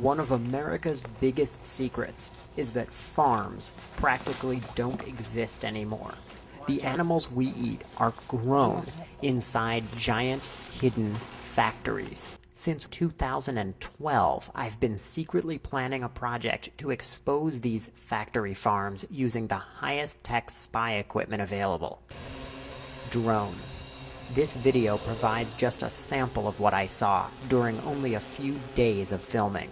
One of America's biggest secrets is that farms practically don't exist anymore. The animals we eat are grown inside giant, hidden factories. Since 2012, I've been secretly planning a project to expose these factory farms using the highest tech spy equipment available: drones. This video provides just a sample of what I saw during only a few days of filming.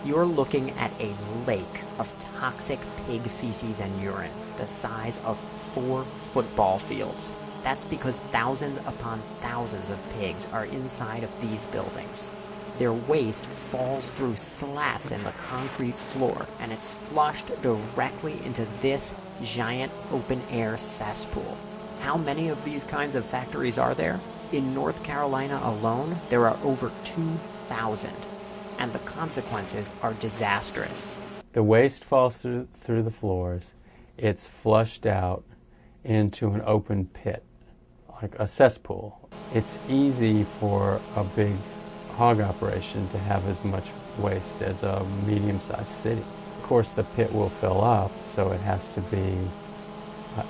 You're looking at a lake of toxic pig feces and urine, the size of 4 football fields. That's because thousands upon thousands of pigs are inside of these buildings. Their waste falls through slats in the concrete floor, and it's flushed directly into this giant open-air cesspool. How many of these kinds of factories are there? In North Carolina alone, there are over 2,000, and the consequences are disastrous. The waste falls through the floors. It's flushed out into an open pit, like a cesspool. It's easy for a big hog operation to have as much waste as a medium-sized city. Of course, the pit will fill up, so it has to be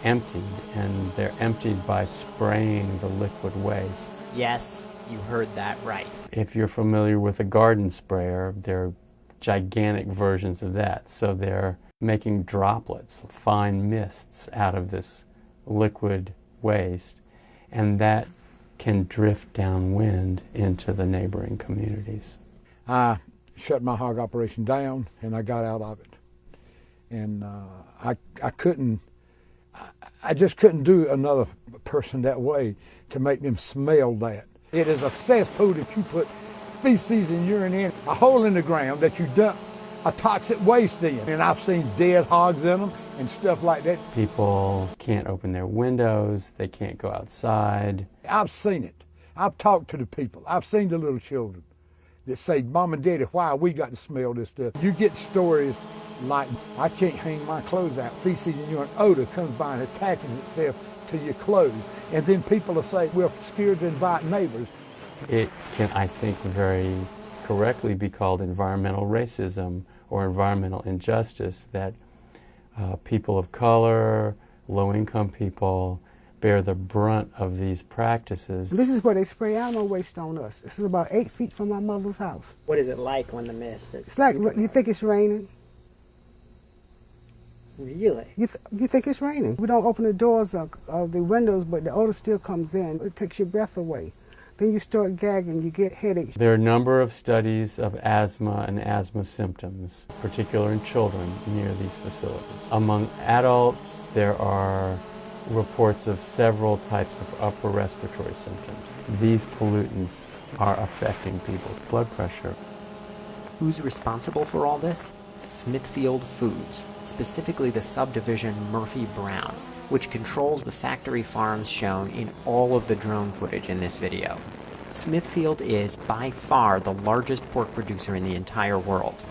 emptied, and they're emptied by spraying the liquid waste. Yes, you heard that right. If you're familiar with a garden sprayer, they're gigantic versions of that. So they're making droplets, fine mists out of this liquid waste, and that can drift downwind into the neighboring communities. I shut my hog operation down, and I got out of it. And I just couldn't do another person that way to make them smell that. It is a cesspool that you put feces and urine in, a hole in the ground that you dump a toxic waste in. And I've seen dead hogs in them and stuff like that. People can't open their windows, they can't go outside. I've seen it. I've talked to the people. I've seen the little children that say, Mom and Daddy, why we got to smell this stuff? You get stories like, I can't hang my clothes out. Feces and urine odor comes by and attaches itself to your clothes. And then people will say, we're scared to invite neighbors. It can, I think, very correctly be called environmental racism or environmental injustice, that people of color, low-income people, bear the brunt of these practices. This is where they spray animal waste on us. This is about 8 feet from my mother's house. What is it like when the mist is... It's like, you think it's raining? Really? You think it's raining. We don't open the doors of the windows, but the odor still comes in. It takes your breath away. Then you start gagging, you get headaches. There are a number of studies of asthma and asthma symptoms, particularly in children near these facilities. Among adults, there are reports of several types of upper respiratory symptoms. These pollutants are affecting people's blood pressure. Who's responsible for all this? Smithfield Foods, specifically the subdivision Murphy Brown, which controls the factory farms shown in all of the drone footage in this video. Smithfield is by far the largest pork producer in the entire world.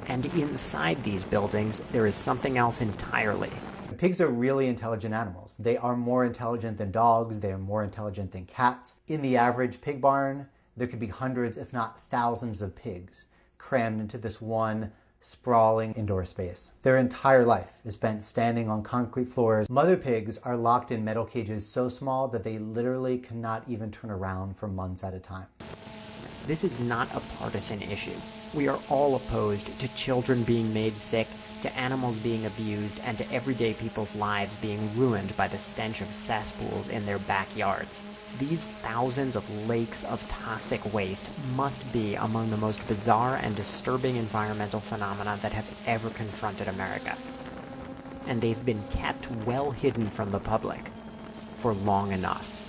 And inside these buildings, there is something else entirely. Pigs are really intelligent animals. They are more intelligent than dogs, they are more intelligent than cats. In the average pig barn, there could be hundreds, if not thousands of pigs crammed into this one sprawling indoor space. Their entire life is spent standing on concrete floors. Mother pigs are locked in metal cages so small that they literally cannot even turn around for months at a time. This is not a partisan issue. We are all opposed to children being made sick, to animals being abused, and to everyday people's lives being ruined by the stench of cesspools in their backyards. These thousands of lakes of toxic waste must be among the most bizarre and disturbing environmental phenomena that have ever confronted America. And they've been kept well hidden from the public for long enough.